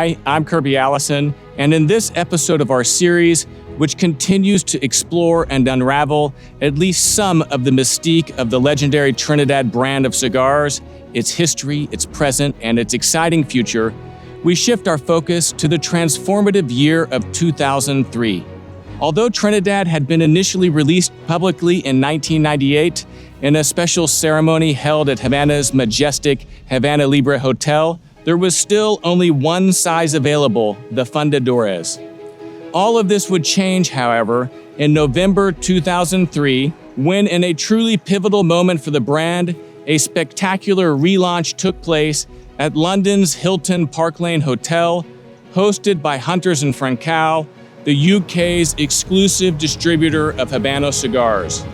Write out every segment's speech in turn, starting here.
Hi, I'm Kirby Allison, and in this episode of our series, which continues to explore and unravel at least some of the mystique of the legendary Trinidad brand of cigars, its history, its present, and its exciting future, we shift our focus to the transformative year of 2003. Although Trinidad had been initially released publicly in 1998 in a special ceremony held at Havana's majestic Havana Libre Hotel, there was still only one size available, the Fundadores. All of this would change, however, in November 2003, when in a truly pivotal moment for the brand, a spectacular relaunch took place at London's Hilton Park Lane Hotel, hosted by Hunters and Francow, the UK's exclusive distributor of Habano cigars.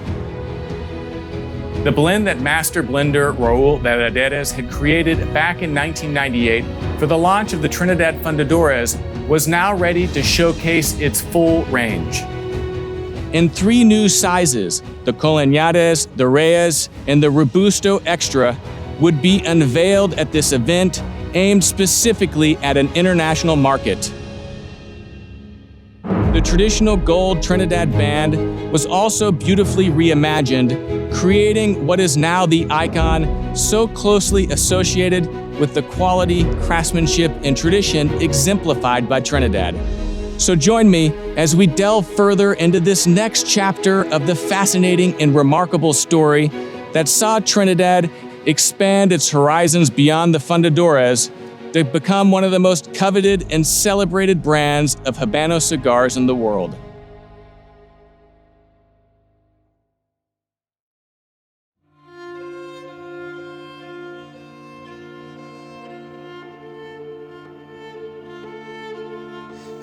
The blend that master blender Raul Valladares had created back in 1998 for the launch of the Trinidad Fundadores was now ready to showcase its full range. In 3 new sizes, the Coloniales, the Reyes, and the Robusto Extra would be unveiled at this event aimed specifically at an international market. The traditional gold Trinidad band was also beautifully reimagined, creating what is now the icon so closely associated with the quality, craftsmanship, and tradition exemplified by Trinidad. So join me as we delve further into this next chapter of the fascinating and remarkable story that saw Trinidad expand its horizons beyond the Fundadores to become one of the most coveted and celebrated brands of Habano cigars in the world.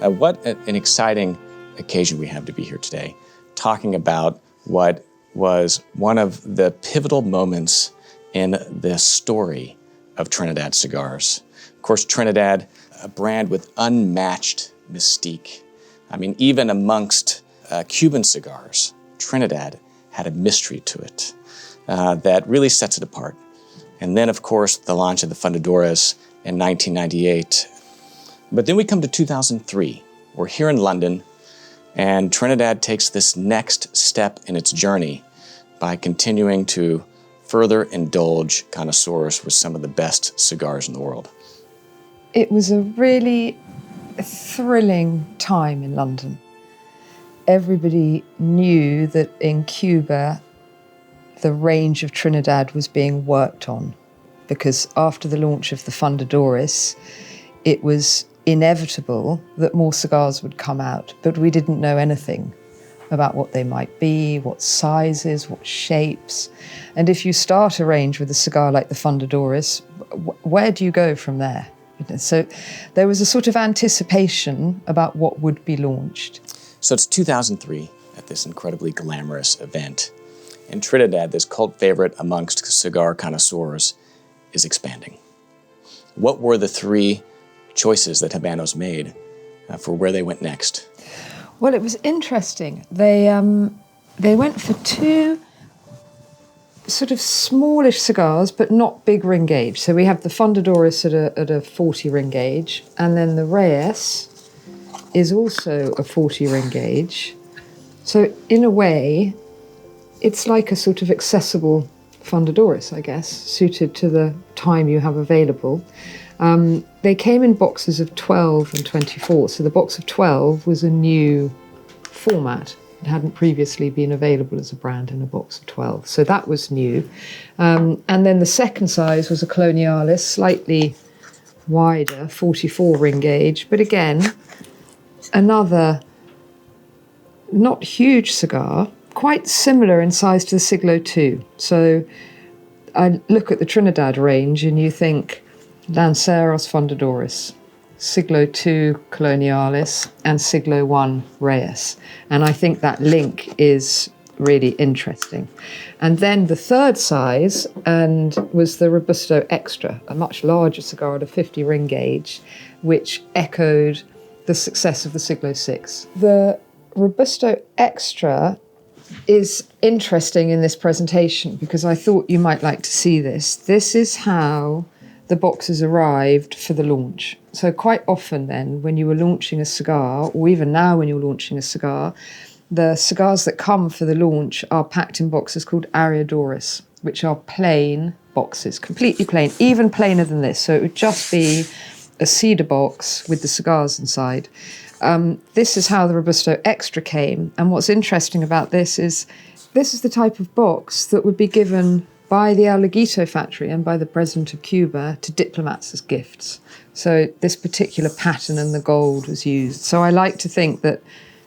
What an exciting occasion we have to be here today, talking about what was one of the pivotal moments in the story of Trinidad cigars. Of course, Trinidad, a brand with unmatched mystique. I mean, even amongst Cuban cigars, Trinidad had a mystery to it that really sets it apart. And then, of course, the launch of the Fundadores in 1998. But then we come to 2003. We're here in London, and Trinidad takes this next step in its journey by continuing to further indulge connoisseurs with some of the best cigars in the world. It was a really thrilling time in London. Everybody knew that in Cuba, the range of Trinidad was being worked on, because after the launch of the Fundadores, it was inevitable that more cigars would come out, but we didn't know anything about what they might be, what sizes, what shapes. And if you start a range with a cigar like the Fundadores, where do you go from there? So there was a sort of anticipation about what would be launched. So it's 2003 at this incredibly glamorous event. And Trinidad, this cult favorite amongst cigar connoisseurs, is expanding. What were the 3 choices that Habanos made for where they went next? Well, it was interesting. They went for 2 sort of smallish cigars, but not big ring gauge. So we have the Fundadores at a 40 ring gauge, and then the Reyes is also a 40 ring gauge. So in a way, it's like a sort of accessible Fundadores, I guess, suited to the time you have available. They came in boxes of 12 and 24. So the box of 12 was a new format. It hadn't previously been available as a brand in a box of 12. So that was new. And then the second size was a Coloniales, slightly wider, 44 ring gauge. But again, another not huge cigar, quite similar in size to the Siglo II. So I look at the Trinidad range and you think Lanceros Fundadores, Siglo II Coloniales, and Siglo I Reyes. And I think that link is really interesting. And then the third size was the Robusto Extra, a much larger cigar at a 50 ring gauge, which echoed the success of the Siglo VI. The Robusto Extra is interesting in this presentation because I thought you might like to see this. This is how the boxes arrived for the launch. So quite often then, when you were launching a cigar, or even now when you're launching a cigar, the cigars that come for the launch are packed in boxes called Ariadoras, which are plain boxes, completely plain, even plainer than this. So it would just be a cedar box with the cigars inside. This is how the Robusto Extra came. And what's interesting about this is the type of box that would be given by the El Laguito factory and by the president of Cuba to diplomats as gifts. So this particular pattern and the gold was used. So I like to think that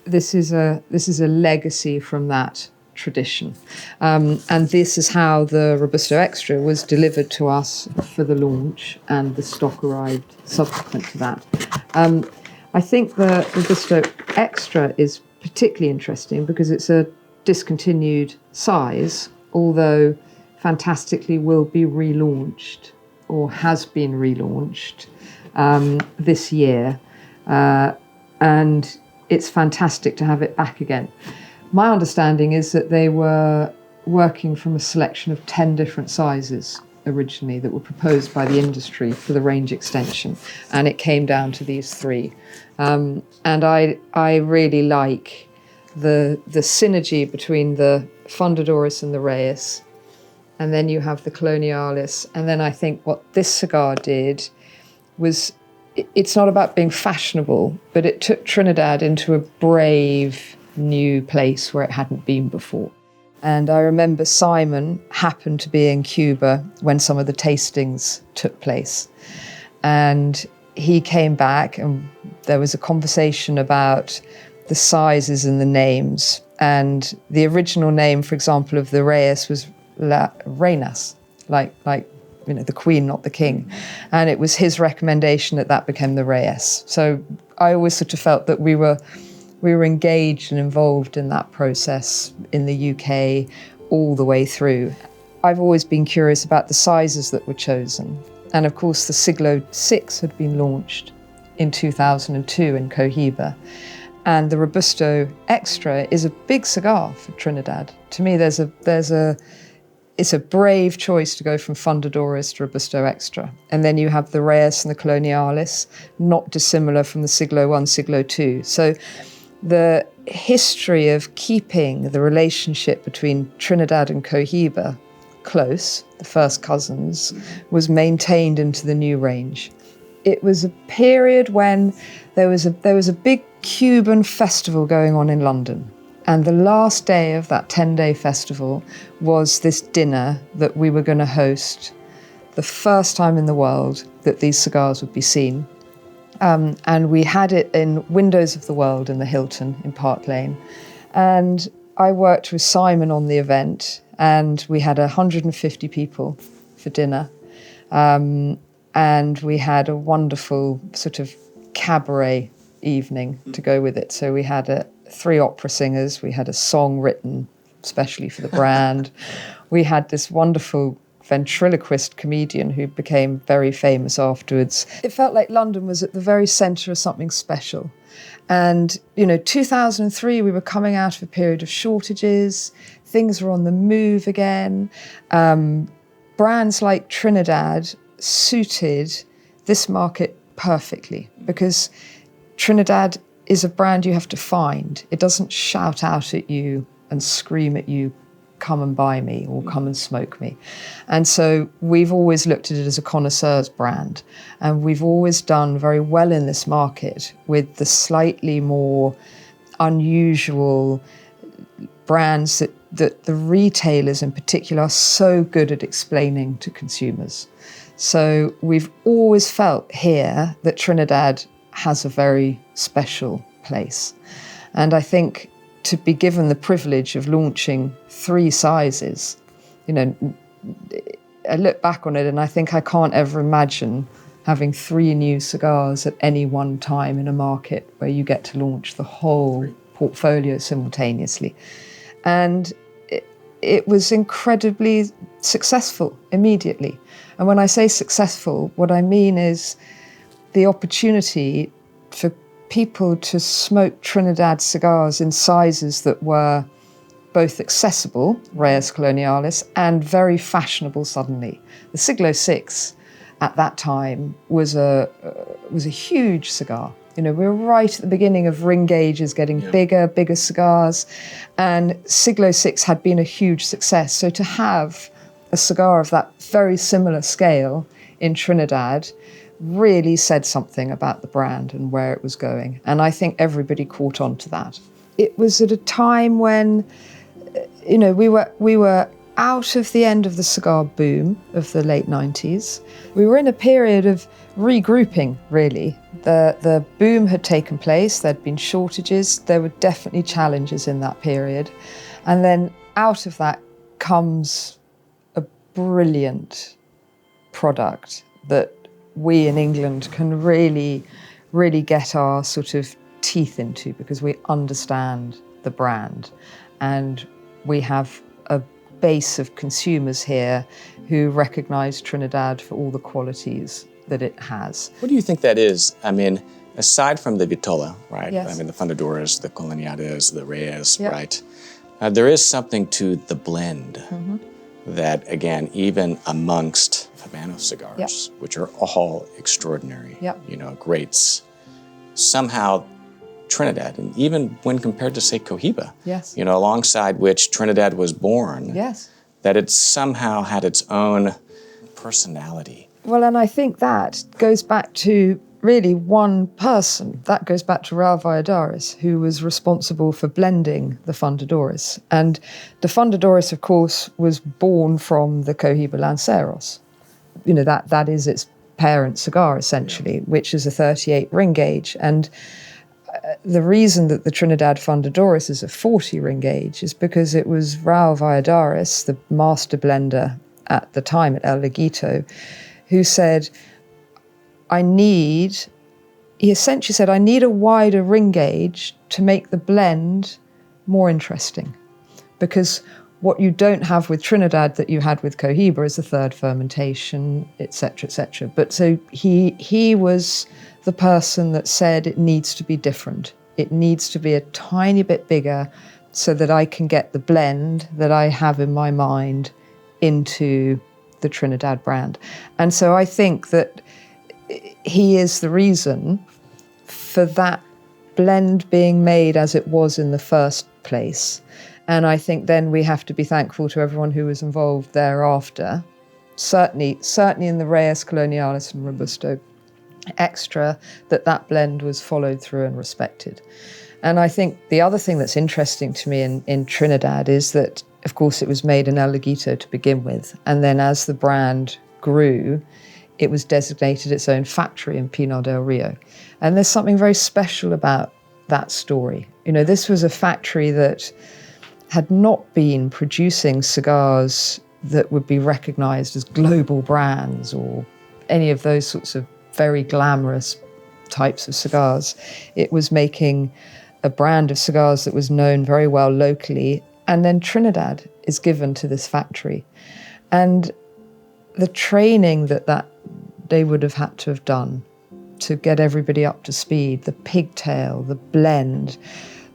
this is a legacy from that tradition. And this is how the Robusto Extra was delivered to us for the launch, and the stock arrived subsequent to that. I think the Robusto Extra is particularly interesting because it's a discontinued size, although fantastically will be relaunched or has been relaunched this year. And it's fantastic to have it back again. My understanding is that they were working from a selection of 10 different sizes originally that were proposed by the industry for the range extension, and it came down to these three. And I really like the synergy between the Fundadoras and the Reyes, and then you have the Colonialis, and then I think what this cigar did was, it's not about being fashionable, but it took Trinidad into a brave new place where it hadn't been before. And I remember Simon happened to be in Cuba when some of the tastings took place. And he came back and there was a conversation about the sizes and the names. And the original name, for example, of the Reyes was La Reinas, like the queen, not the king. And it was his recommendation that became the Reyes. So I always sort of felt that we were engaged and involved in that process in the UK all the way through. I've always been curious about the sizes that were chosen. And of course, the Siglo VI had been launched in 2002 in Cohiba. And the Robusto Extra is a big cigar for Trinidad. To me, it's a brave choice to go from Fundadoras to Robusto Extra. And then you have the Reyes and the Colonialis, not dissimilar from the Siglo I, Siglo II. So the history of keeping the relationship between Trinidad and Cohiba close, the first cousins, was maintained into the new range. It was a period when there was a big Cuban festival going on in London. And the last day of that 10-day festival was this dinner that we were going to host, the first time in the world that these cigars would be seen. And we had it in Windows of the World in the Hilton in Park Lane. And I worked with Simon on the event, and we had 150 people for dinner. And we had a wonderful sort of cabaret evening to go with it. So we had 3 opera singers, we had a song written especially for the brand. We had this wonderful ventriloquist comedian who became very famous afterwards. It felt like London was at the very centre of something special. And, 2003, we were coming out of a period of shortages. Things were on the move again. Brands like Trinidad suited this market perfectly because Trinidad is a brand you have to find. It doesn't shout out at you and scream at you, come and buy me or come and smoke me. And so we've always looked at it as a connoisseur's brand. And we've always done very well in this market with the slightly more unusual brands that the retailers in particular are so good at explaining to consumers. So we've always felt here that Trinidad has a very special place. And I think to be given the privilege of launching 3 sizes, I look back on it and I think I can't ever imagine having 3 new cigars at any one time in a market where you get to launch the whole portfolio simultaneously. And it was incredibly successful immediately. And when I say successful, what I mean is the opportunity for people to smoke Trinidad cigars in sizes that were both accessible, Reyes Colonialis, and very fashionable suddenly. The Siglo VI at that time was a huge cigar. You know, we were right at the beginning of ring gauges getting bigger cigars, and Siglo 6 had been a huge success. So to have a cigar of that very similar scale in Trinidad really said something about the brand and where it was going. And I think everybody caught on to that. It was at a time when, you know, we were out of the end of the cigar boom of the late 90s. We were in a period of regrouping, really. The boom had taken place, there'd been shortages, there were definitely challenges in that period. And then out of that comes a brilliant product that we in England can really, really get our sort of teeth into, because we understand the brand and we have a base of consumers here who recognise Trinidad for all the qualities that it has. What do you think that is? I mean, aside from the Vitola, right? Yes. I mean, the Fundadoras, the Coloniales, the Reyes, Yep. right? There is something to the blend that, again, even amongst Habano cigars, which are all extraordinary, you know, greats, somehow Trinidad, and even when compared to, say, Cohiba, you know, alongside which Trinidad was born, that it somehow had its own personality. Well, and I think that goes back to really one person. That goes back to Raul Valladares, who was responsible for blending the Fundadoras. And the Fundadoras, of course, was born from the Cohiba Lanceros. You know, that is its parent cigar, essentially, which is a 38 ring gauge. And the reason that the Trinidad Fundadoras is a 40 ring gauge is because it was Raul Valladares, the master blender at the time at El Laguito, who said, he essentially said, I need a wider ring gauge to make the blend more interesting. Because what you don't have with Trinidad that you had with Cohiba is the third fermentation, et cetera, et cetera. But so he was the person that said it needs to be different. It needs to be a tiny bit bigger so that I can get the blend that I have in my mind into the Trinidad brand. And so I think that he is the reason for that blend being made as it was in the first place. And I think then we have to be thankful to everyone who was involved thereafter. Certainly in the Reyes, Coloniales and Robusto Extra, that blend was followed through and respected. And I think the other thing that's interesting to me in Trinidad is that, of course, it was made in El Laguito to begin with. And then as the brand grew, it was designated its own factory in Pinar del Rio. And there's something very special about that story. You know, this was a factory that had not been producing cigars that would be recognized as global brands or any of those sorts of very glamorous types of cigars. It was making a brand of cigars that was known very well locally. And then Trinidad is given to this factory. And the training that they would have had to have done to get everybody up to speed, the pigtail, the blend,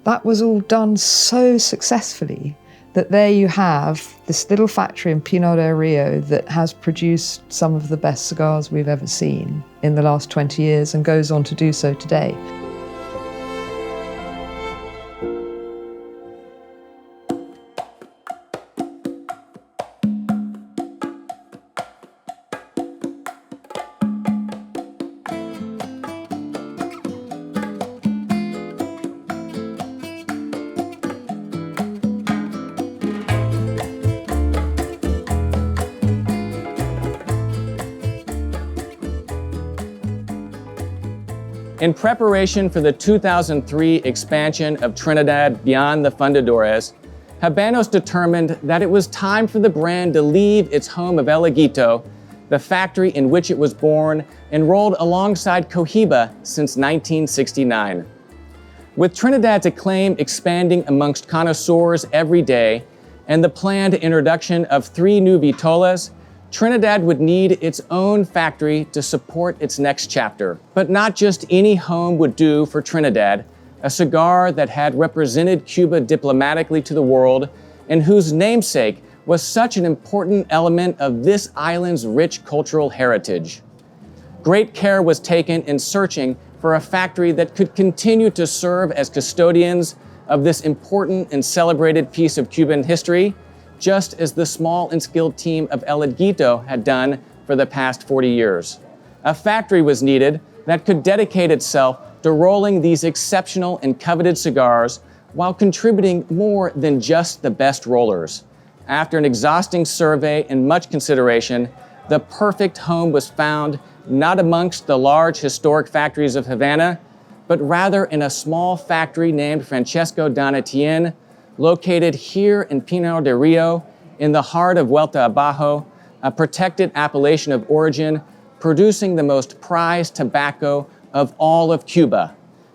that was all done so successfully that there you have this little factory in Pinar del Rio that has produced some of the best cigars we've ever seen in the last 20 years and goes on to do so today. In preparation for the 2003 expansion of Trinidad beyond the Fundadoras, Habanos determined that it was time for the brand to leave its home of El Laguito, the factory in which it was born and rolled alongside Cohiba since 1969. With Trinidad's acclaim expanding amongst connoisseurs every day and the planned introduction of 3 new Vitolas, Trinidad would need its own factory to support its next chapter. But not just any home would do for Trinidad, a cigar that had represented Cuba diplomatically to the world and whose namesake was such an important element of this island's rich cultural heritage. Great care was taken in searching for a factory that could continue to serve as custodians of this important and celebrated piece of Cuban history, just as the small and skilled team of El Edguito had done for the past 40 years. A factory was needed that could dedicate itself to rolling these exceptional and coveted cigars while contributing more than just the best rollers. After an exhausting survey and much consideration, the perfect home was found not amongst the large historic factories of Havana, but rather in a small factory named Francesco Donatien, located here in Pinar del Rio, in the heart of Vuelta Abajo, a protected appellation of origin, producing the most prized tobacco of all of Cuba,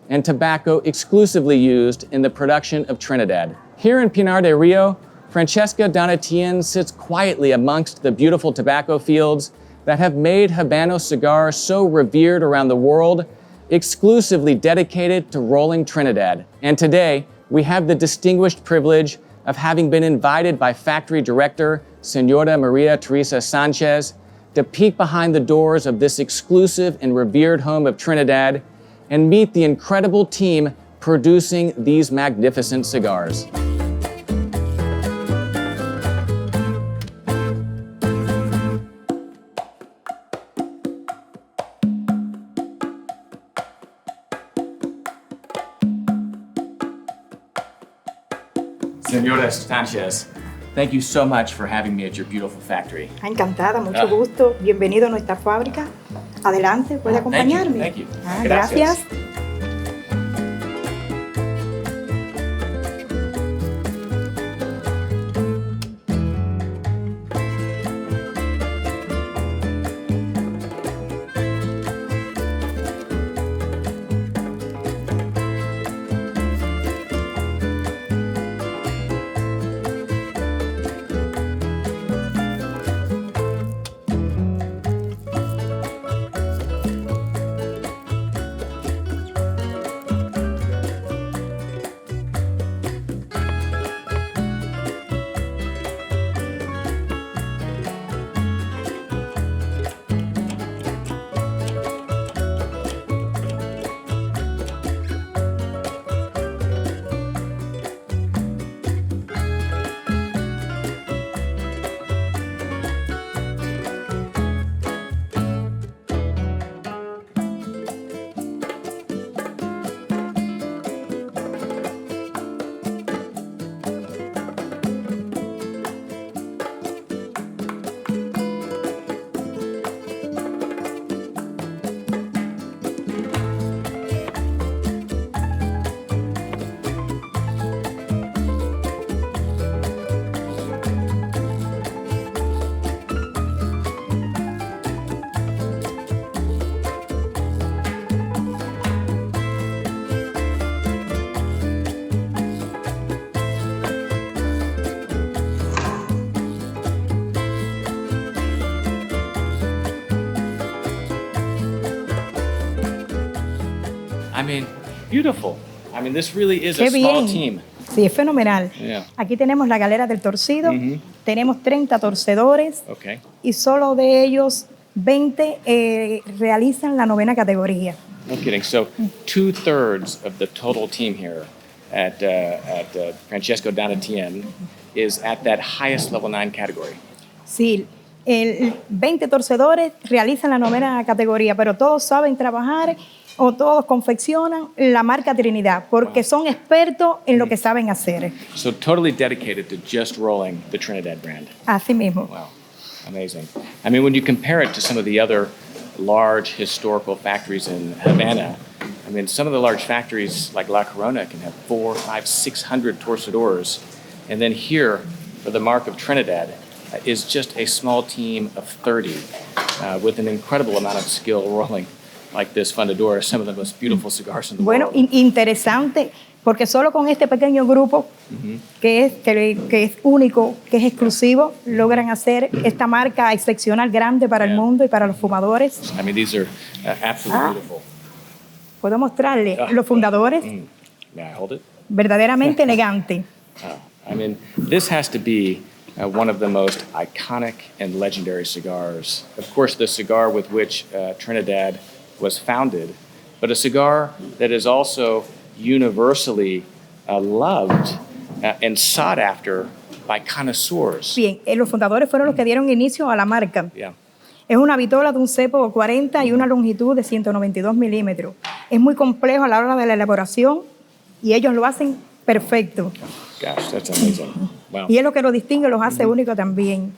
and tobacco exclusively used in the production of Trinidad. Here in Pinar del Rio, Francesco Donatien sits quietly amongst the beautiful tobacco fields that have made Habano cigars so revered around the world, exclusively dedicated to rolling Trinidad. And today, we have the distinguished privilege of having been invited by factory director, Senora Maria Teresa Sanchez, to peek behind the doors of this exclusive and revered home of Trinidad and meet the incredible team producing these magnificent cigars. Senora Sanchez, thank you so much for having me at your beautiful factory. Encantada, mucho gusto. Bienvenido a nuestra fábrica. Adelante, puede acompañarme. Thank you. Gracias. I mean, beautiful. I mean, this really is Qué a small bien. team. Sí, es fenomenal. Yeah. Aquí tenemos la galera del torcido, tenemos 30 torcedores Okay. y solo de ellos 20 realizan la 9ª categoría. No kidding. So 2/3 of the total team here at Francesco Donatien is at that highest level 9 category. Sí, 20 torcedores realizan la 9ª categoría, pero todos saben trabajar o todos confeccionan la marca Trinidad porque son expertos en lo que saben hacer. So totally dedicated to just rolling the Trinidad brand. Así mismo. Wow, amazing. I mean, when you compare it to some of the other large historical factories in Havana, I mean, some of the large factories like La Corona can have 400, 500, 600 torcedores. And then here, for the mark of Trinidad, is just a small team of 30 with an incredible amount of skill rolling like this Fundadora, some of the most beautiful cigars in the Bueno, world. interesante, porque solo con este pequeño grupo que es único, que es exclusivo, logran hacer esta marca excepcional grande para el mundo y para los fumadores. I mean, these are absolutely beautiful. Puedo mostrarle los fundadores, May I hold it? verdaderamente elegante. I mean, this has to be one of the most iconic and legendary cigars. Of course, the cigar with which Trinidad was founded, but a cigar that is also universally loved and sought after by connoisseurs. Bien, los fundadores fueron los que dieron inicio a la marca. Yeah. Es una vitola de un cepo 40 y una longitud de 192 milímetros. Es muy complejo a la hora de la elaboración y ellos lo hacen perfecto. Gosh, that's amazing. Wow. Y es lo que los distingue, los hace único también,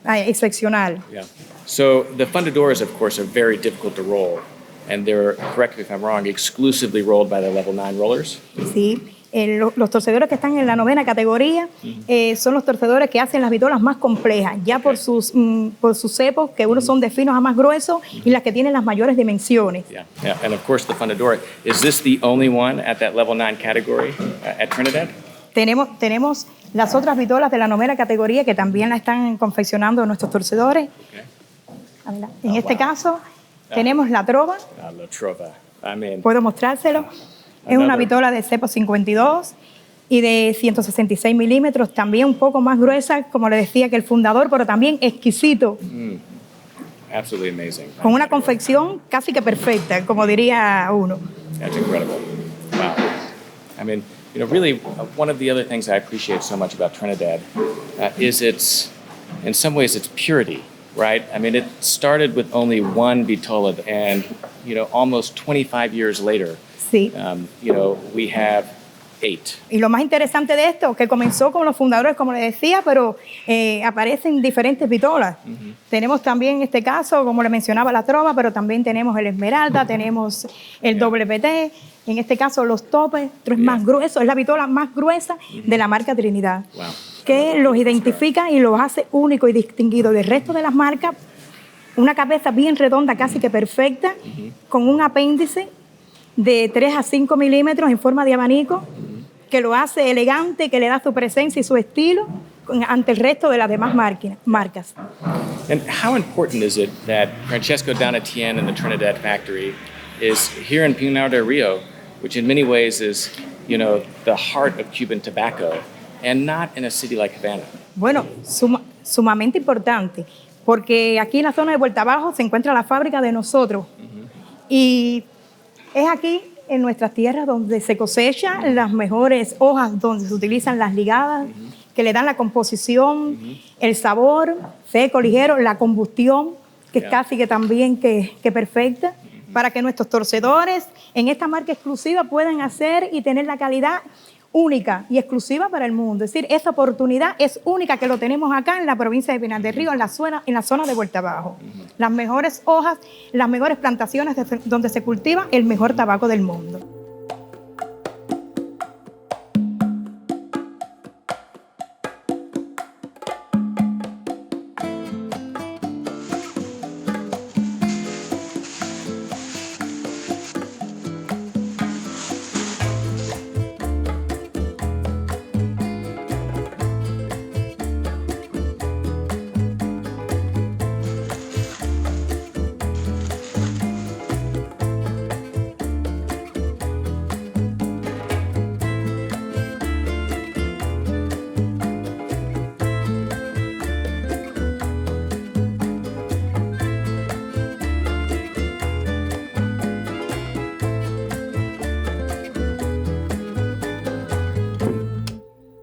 excepcional. Yeah. So the fundadores, of course, are very difficult to roll, and they're, correct me if I'm wrong, exclusively rolled by the level 9 rollers. Sí. Los torcedores que están en la 9ª categoría son los torcedores que hacen las vitolas más complejas, ya por sus cepos, que unos son de finos a más gruesos, y las que tienen las mayores dimensiones. Yeah. Yeah. And of course, the fundador, is this the only one at that level 9 category at Trinidad? Tenemos las otras vitolas de la 9ª categoría que también la están confeccionando nuestros torcedores. Okay. En este caso, tenemos la trova. La Trova. I mean, Puedo mostrárselo. Es una vitola de cepo 52 y de 166 milímetros, también un poco más gruesa, como le decía, que el fundador, pero también exquisito. absolutely amazing. Con una confección casi que perfecta, como diría uno. That's incredible. Wow. I mean, you know, really, one of the other things I appreciate so much about Trinidad is its, in some ways, its purity, right? I mean, it started with only one vitola, and, you know, almost 25 years later, Sí. you know, we have 8. Y lo más interesante de esto, que comenzó con los fundadores, como le decía, pero aparecen diferentes vitolas. Tenemos también en este caso, como le mencionaba, la trova, pero también tenemos el esmeralda, tenemos el WT, en este caso los topes, es más grueso, es la vitola más gruesa de la marca Trinidad, Wow. que los identifica y los hace único y distinguido del resto de las marcas. Una cabeza bien redonda, casi que perfecta, con un apéndice de 3 a 5 milímetros en forma de abanico, que lo hace elegante, que le da su presencia y su estilo ante el resto de las demás marcas. And how important is it that Francesco Donatien and the Trinidad factory is here in Pinar del Rio, which in many ways is, you know, the heart of Cuban tobacco, and not in a city like Havana? Bueno, sumamente importante, porque aquí en la zona de Vuelta Abajo se encuentra la fábrica de nosotros. Y es aquí, en nuestras tierras, donde se cosechan las mejores hojas, donde se utilizan las ligadas, que le dan la composición, el sabor seco, ligero, la combustión, que es casi que también que perfecta, para que nuestros torcedores en esta marca exclusiva puedan hacer y tener la calidad única y exclusiva para el mundo. Es decir, esa oportunidad es única, que lo tenemos acá en la provincia de Pinar del Río, en la zona de Vuelta Abajo. Las mejores hojas, las mejores plantaciones donde se cultiva el mejor tabaco del mundo.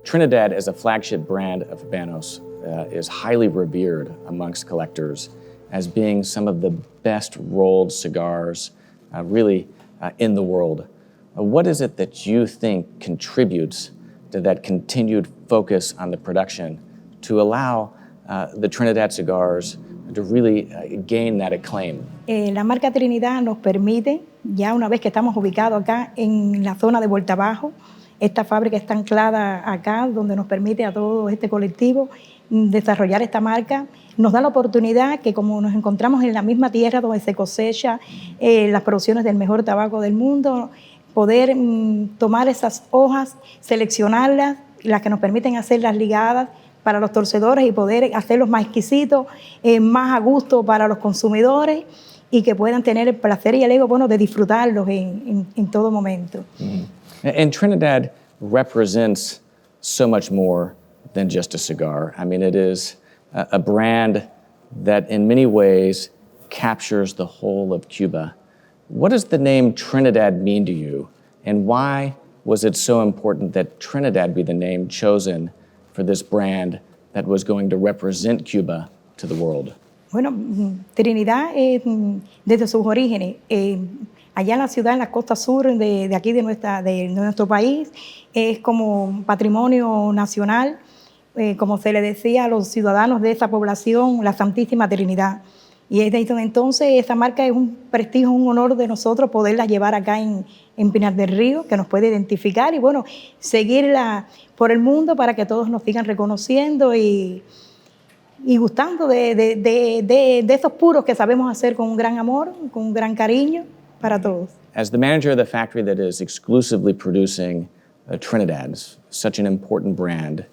Trinidad, as a flagship brand of Habanos, is highly revered amongst collectors as being some of the best rolled cigars in the world. What is it that you think contributes to that continued focus on the production to allow the Trinidad cigars to really gain that acclaim? La marca Trinidad nos permite, ya una vez que estamos ubicados acá en la zona de Vuelta Abajo, esta fábrica está anclada acá, donde nos permite a todo este colectivo desarrollar esta marca. Nos da la oportunidad que, como nos encontramos en la misma tierra donde se cosecha las producciones del mejor tabaco del mundo, poder tomar esas hojas, seleccionarlas, las que nos permiten hacer las ligadas para los torcedores y poder hacerlos más exquisitos, más a gusto para los consumidores, y que puedan tener el placer y el ego, bueno, de disfrutarlos en todo momento. And Trinidad represents so much more than just a cigar. I mean, it is a brand that in many ways captures the whole of Cuba. What does the name Trinidad mean to you? And why was it so important that Trinidad be the name chosen for this brand that was going to represent Cuba to the world? Bueno, Trinidad, desde sus orígenes, allá en la ciudad, en la costa sur de aquí de nuestro país, es como patrimonio nacional, como se le decía a los ciudadanos de esa población, la Santísima Trinidad. Y desde entonces esa marca es un prestigio, un honor de nosotros poderla llevar acá en Pinar del Río, que nos puede identificar y bueno, seguirla por el mundo para que todos nos sigan reconociendo y gustando de esos puros que sabemos hacer con un gran amor, con un gran cariño para todos. As the manager of the factory that is exclusively producing Trinidad, such an important brand,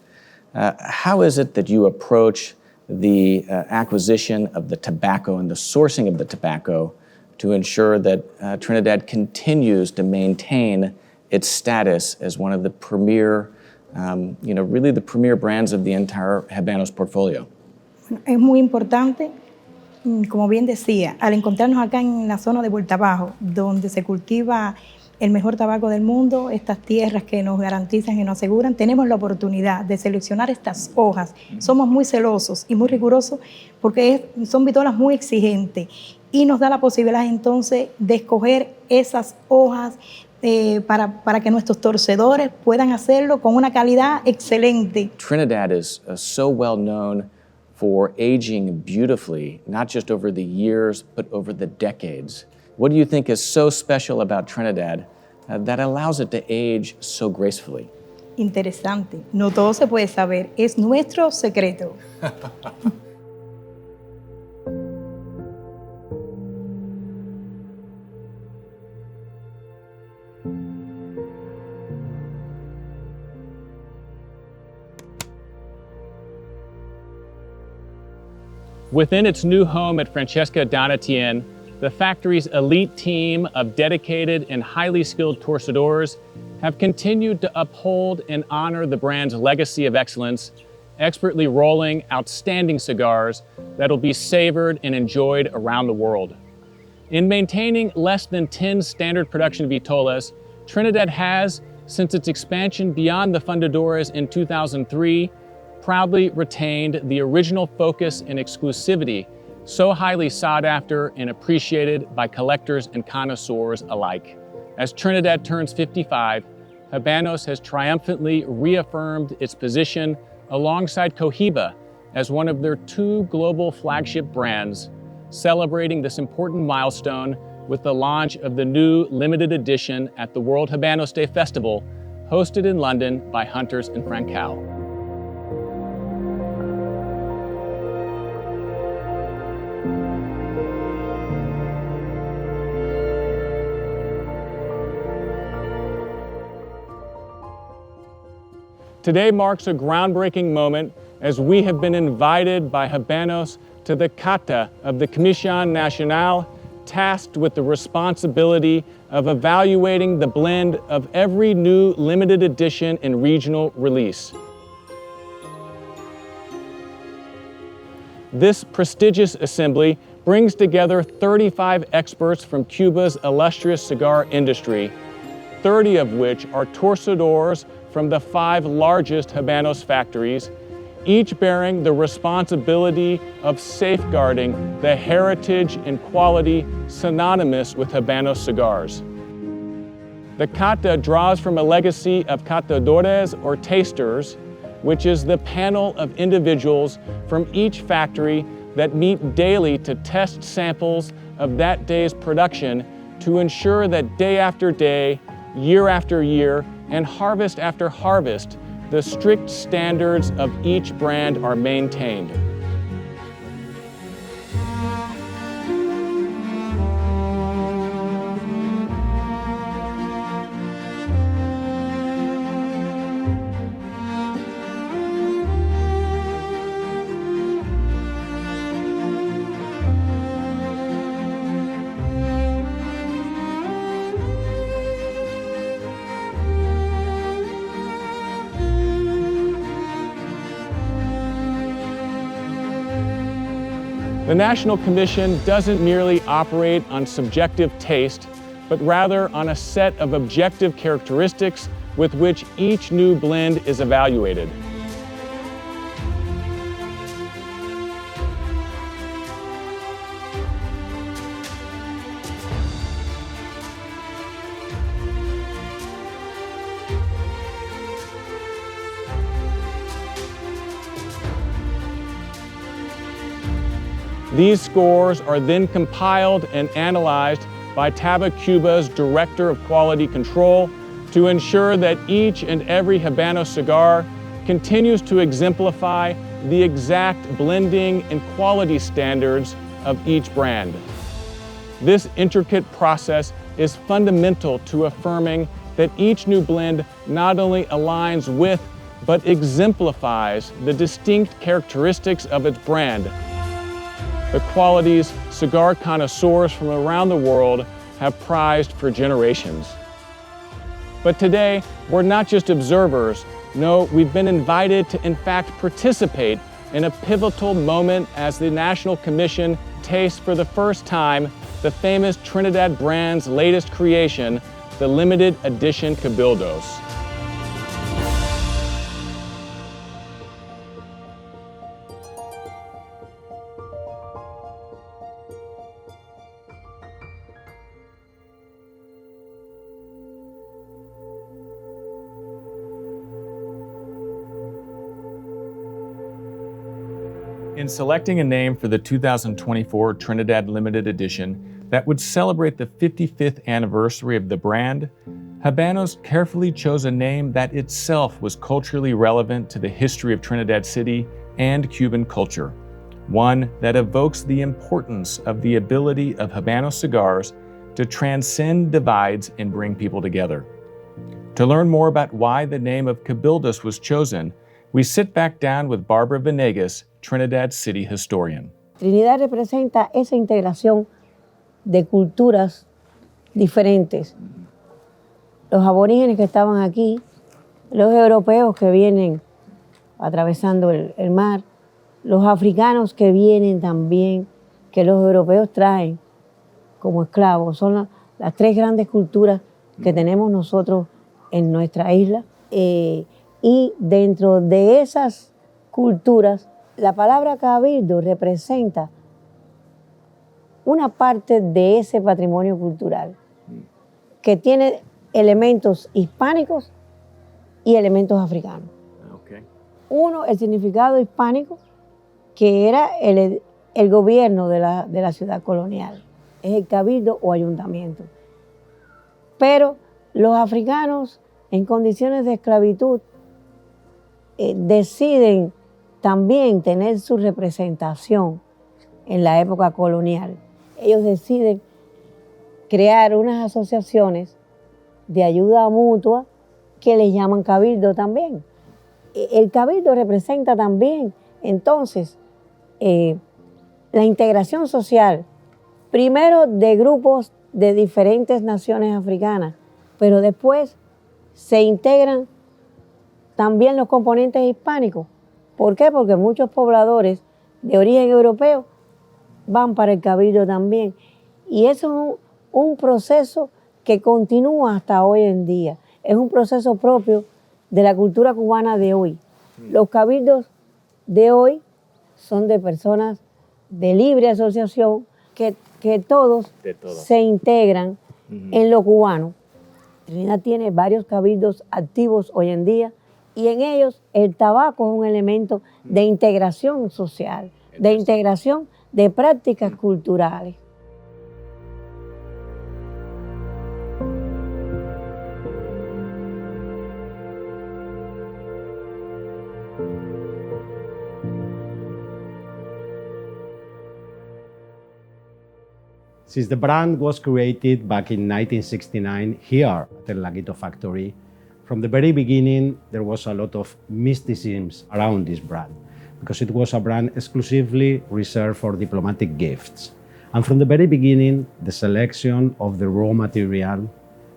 how is it that you approach the acquisition of the tobacco and the sourcing of the tobacco to ensure that Trinidad continues to maintain its status as one of the premier, really the premier brands of the entire Habanos portfolio? Es muy importante, como bien decía, al encontrarnos acá en la zona de Vuelta Abajo, donde se cultiva el mejor tabaco del mundo, estas tierras que nos garantizan y nos aseguran, tenemos la oportunidad de seleccionar estas hojas. Somos muy celosos y muy rigurosos porque son vitolas muy exigentes y nos da la posibilidad entonces de escoger esas hojas para que nuestros torcedores puedan hacerlo con una calidad excelente. Trinidad is so well known for aging beautifully, not just over the years, but over the decades. What do you think is so special about Trinidad that allows it to age so gracefully? Interesante. No todo se puede saber. Es nuestro secreto. Within its new home at Francesca Donatien, the factory's elite team of dedicated and highly skilled torcedores have continued to uphold and honor the brand's legacy of excellence, expertly rolling outstanding cigars that'll be savored and enjoyed around the world. In maintaining less than 10 standard production vitolas, Trinidad has, since its expansion beyond the Fundadores in 2003, proudly retained the original focus and exclusivity so highly sought after and appreciated by collectors and connoisseurs alike. As Trinidad turns 55, Habanos has triumphantly reaffirmed its position alongside Cohiba as one of their two global flagship brands, celebrating this important milestone with the launch of the new limited edition at the World Habanos Day Festival, hosted in London by Hunters and Francal. Today marks a groundbreaking moment as we have been invited by Habanos to the Cata of the Comisión Nacional, tasked with the responsibility of evaluating the blend of every new limited edition and regional release. This prestigious assembly brings together 35 experts from Cuba's illustrious cigar industry, 30 of which are torcedores from the 5 largest Habanos factories, each bearing the responsibility of safeguarding the heritage and quality synonymous with Habanos cigars. The Cata draws from a legacy of catadores or tasters, which is the panel of individuals from each factory that meet daily to test samples of that day's production to ensure that day after day, year after year, and harvest after harvest, the strict standards of each brand are maintained. The National Commission doesn't merely operate on subjective taste, but rather on a set of objective characteristics with which each new blend is evaluated. These scores are then compiled and analyzed by Tabacuba's Director of Quality Control to ensure that each and every Habano cigar continues to exemplify the exact blending and quality standards of each brand. This intricate process is fundamental to affirming that each new blend not only aligns with, but exemplifies the distinct characteristics of its brand, the qualities cigar connoisseurs from around the world have prized for generations. But today, we're not just observers. No, we've been invited to in fact participate in a pivotal moment as the National Commission tastes for the first time the famous Trinidad brand's latest creation, the limited edition Cabildos. In selecting a name for the 2024 Trinidad Limited Edition that would celebrate the 55th anniversary of the brand, Habanos carefully chose a name that itself was culturally relevant to the history of Trinidad City and Cuban culture, one that evokes the importance of the ability of Habano cigars to transcend divides and bring people together. To learn more about why the name of Cabildos was chosen, we sit back down with Barbara Venegas, Trinidad City historian. Trinidad representa esa integración de culturas diferentes. Los aborígenes que estaban aquí, los europeos que vienen atravesando el mar, los africanos que vienen también, que los europeos traen como esclavos. Son las tres grandes culturas que tenemos nosotros en nuestra isla. Y dentro de esas culturas, la palabra cabildo representa una parte de ese patrimonio cultural que tiene elementos hispánicos y elementos africanos. Okay. Uno, el significado hispánico, que era el gobierno de la ciudad colonial, es el cabildo o ayuntamiento. Pero los africanos en condiciones de esclavitud deciden también tener su representación en la época colonial. Ellos deciden crear unas asociaciones de ayuda mutua que les llaman cabildo también. El cabildo representa también, entonces, la integración social, primero de grupos de diferentes naciones africanas, pero después se integran también los componentes hispánicos. ¿Por qué? Porque muchos pobladores de origen europeo van para el cabildo también. Y eso es un proceso que continúa hasta hoy en día. Es un proceso propio de la cultura cubana de hoy. Los cabildos de hoy son de personas de libre asociación que todos se integran en lo cubano. Trinidad tiene varios cabildos activos hoy en día y en ellos el tabaco es un elemento de integración social, de integración de prácticas culturales. Since the brand was created back in 1969 here at the Laguito factory, from the very beginning there was a lot of mysticism around this brand because it was a brand exclusively reserved for diplomatic gifts. And from the very beginning, the selection of the raw material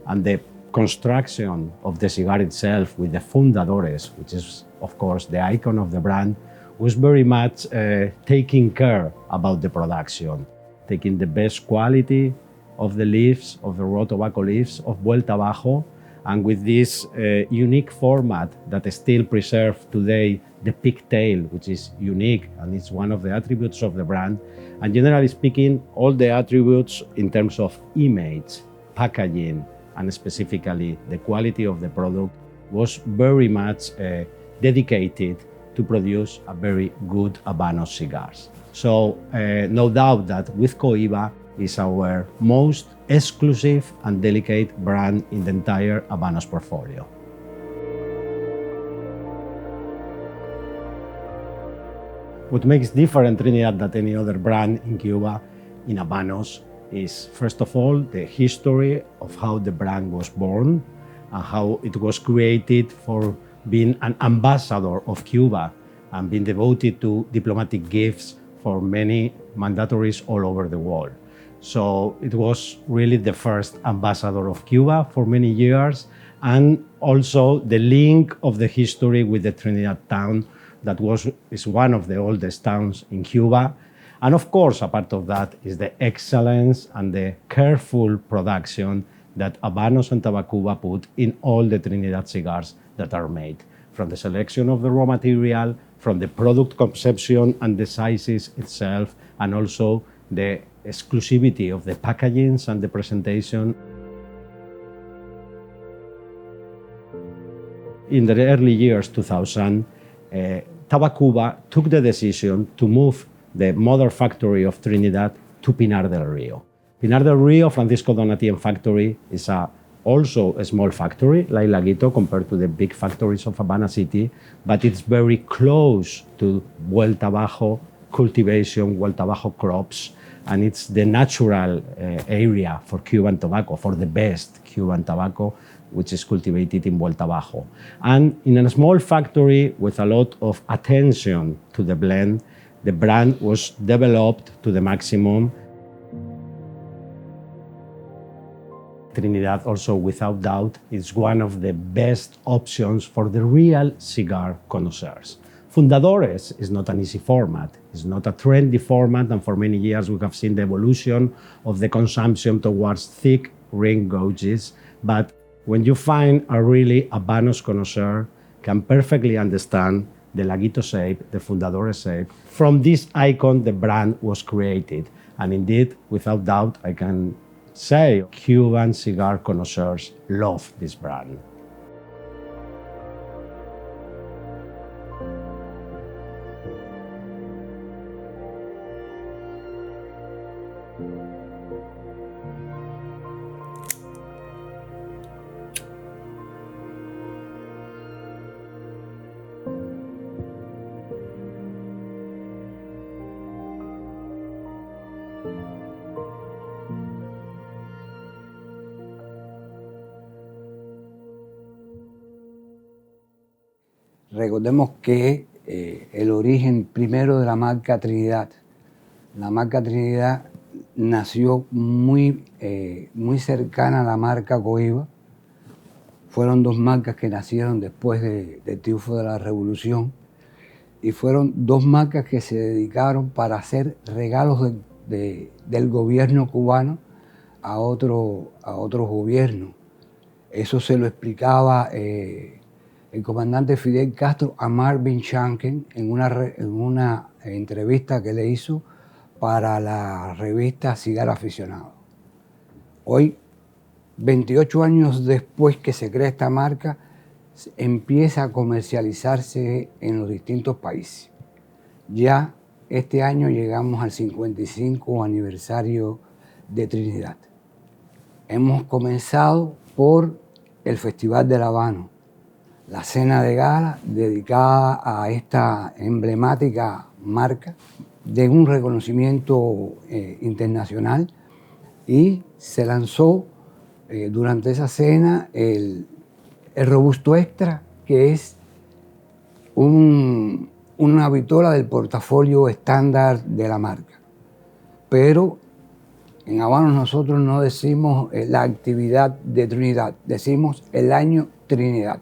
and the construction of the cigar itself with the fundadores, which is of course the icon of the brand, was very much taking care about the production, taking the best quality of the leaves, of the raw tobacco leaves of Vuelta Abajo, and with this unique format that still preserves today the pigtail, which is unique and it's one of the attributes of the brand. And generally speaking, all the attributes in terms of image, packaging, and specifically the quality of the product was very much dedicated to produce a very good Habanos cigars. So no doubt that with Cohiba is our most exclusive and delicate brand in the entire Habanos portfolio. What makes different Trinidad than any other brand in Cuba in Habanos is, first of all, the history of how the brand was born and how it was created for being an ambassador of Cuba and being devoted to diplomatic gifts for many mandatories all over the world. So it was really the first ambassador of Cuba for many years, and also the link of the history with the Trinidad town that is one of the oldest towns in Cuba. And of course, a part of that is the excellence and the careful production that Habanos and Tabacuba put in all the Trinidad cigars that are made, from the selection of the raw material, from the product conception and the sizes itself, and also the exclusivity of the packagings and the presentation. In the early years 2000, Tabacuba took the decision to move the mother factory of Trinidad to Pinar del Rio. Pinar del Rio, Francisco Donatien factory, is also a small factory, like Laguito, compared to the big factories of Havana City, but it's very close to Vuelta Abajo cultivation, Vuelta Abajo crops, and it's the natural area for Cuban tobacco, for the best Cuban tobacco, which is cultivated in Vuelta Abajo. And in a small factory with a lot of attention to the blend, the brand was developed to the maximum. Trinidad also, without doubt, is one of the best options for the real cigar connoisseurs. Fundadores is not an easy format. It's not a trendy format, and for many years we have seen the evolution of the consumption towards thick ring gauges. But when you find a really Habanos connoisseur can perfectly understand the Laguito shape, the Fundadores shape, from this icon the brand was created. And indeed, without doubt, I can say Cuban cigar connoisseurs love this brand. Recordemos que el origen primero de la marca Trinidad. La marca Trinidad nació muy cercana a la marca Cohiba. Fueron dos marcas que nacieron después del triunfo de la Revolución y fueron dos marcas que se dedicaron para hacer regalos del gobierno cubano a otros gobiernos. Eso se lo explicaba el comandante Fidel Castro a Marvin Shanken en una entrevista que le hizo para la revista Cigar Aficionado. Hoy, 28 años después que se crea esta marca, empieza a comercializarse en los distintos países. Ya este año llegamos al 55 aniversario de Trinidad. Hemos comenzado por el Festival del Habano, la cena de gala dedicada a esta emblemática marca de un reconocimiento internacional, y se lanzó durante esa cena el Robusto Extra, que es una vitola del portafolio estándar de la marca. Pero en Habanos nosotros no decimos la actividad de Trinidad, decimos el año Trinidad.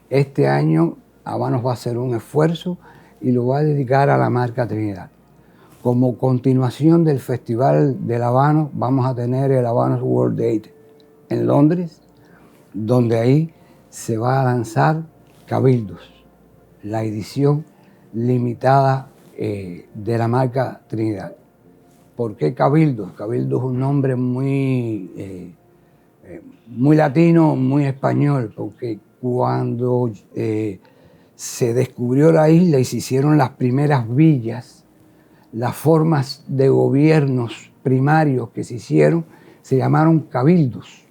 Este año Habanos va a hacer un esfuerzo y lo va a dedicar a la marca Trinidad. Como continuación del Festival del Habano, vamos a tener el Habanos World Day en Londres, donde ahí se va a lanzar Cabildos, la edición limitada de la marca Trinidad. ¿Por qué Cabildos? Cabildos es un nombre muy latino, muy español, porque cuando se descubrió la isla y se hicieron las primeras villas, las formas de gobiernos primarios que se hicieron se llamaron cabildos.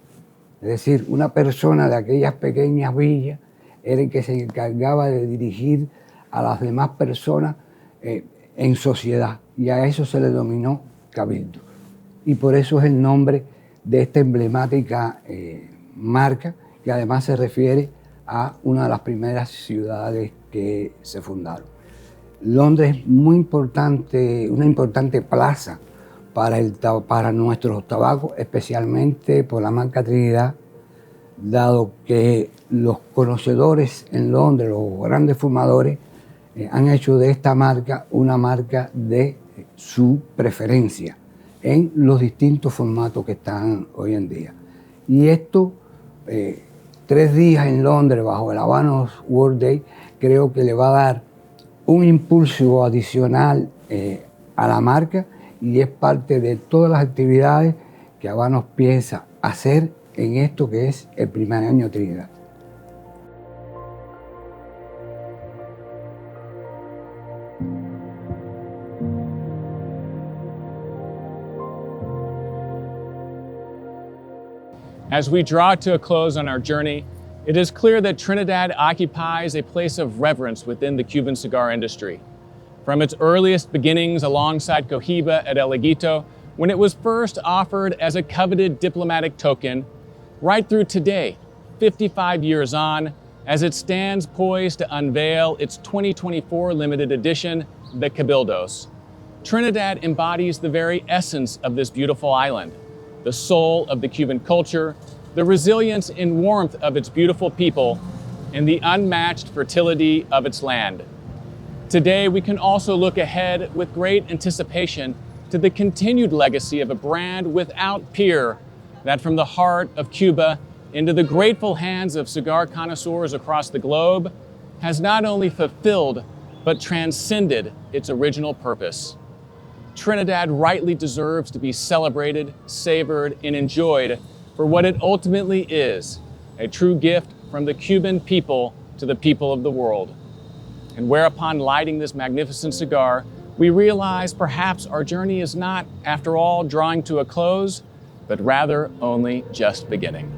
Es decir, una persona de aquellas pequeñas villas era el que se encargaba de dirigir a las demás personas en sociedad, y a eso se le denominó cabildo. Y por eso es el nombre de esta emblemática marca, que además se refiere a una de las primeras ciudades que se fundaron. Londres es muy importante, una importante plaza para nuestros tabacos, especialmente por la marca Trinidad, dado que los conocedores en Londres, los grandes fumadores, han hecho de esta marca una marca de su preferencia en los distintos formatos que están hoy en día. Y esto, 3 días en Londres bajo el Habanos World Day, creo que le va a dar un impulso adicional a la marca, y es parte de todas las actividades que Habanos piensa hacer en esto que es el primer año Trinidad. As we draw to a close on our journey, it is clear that Trinidad occupies a place of reverence within the Cuban cigar industry. From its earliest beginnings alongside Cohiba at El Higuito, when it was first offered as a coveted diplomatic token, right through today, 55 years on, as it stands poised to unveil its 2024 limited edition, the Cabildos. Trinidad embodies the very essence of this beautiful island, the soul of the Cuban culture, the resilience and warmth of its beautiful people, and the unmatched fertility of its land. Today, we can also look ahead with great anticipation to the continued legacy of a brand without peer that from the heart of Cuba into the grateful hands of cigar connoisseurs across the globe has not only fulfilled, but transcended its original purpose. Trinidad rightly deserves to be celebrated, savored, and enjoyed for what it ultimately is, a true gift from the Cuban people to the people of the world. And whereupon lighting this magnificent cigar, we realize perhaps our journey is not, after all, drawing to a close, but rather only just beginning.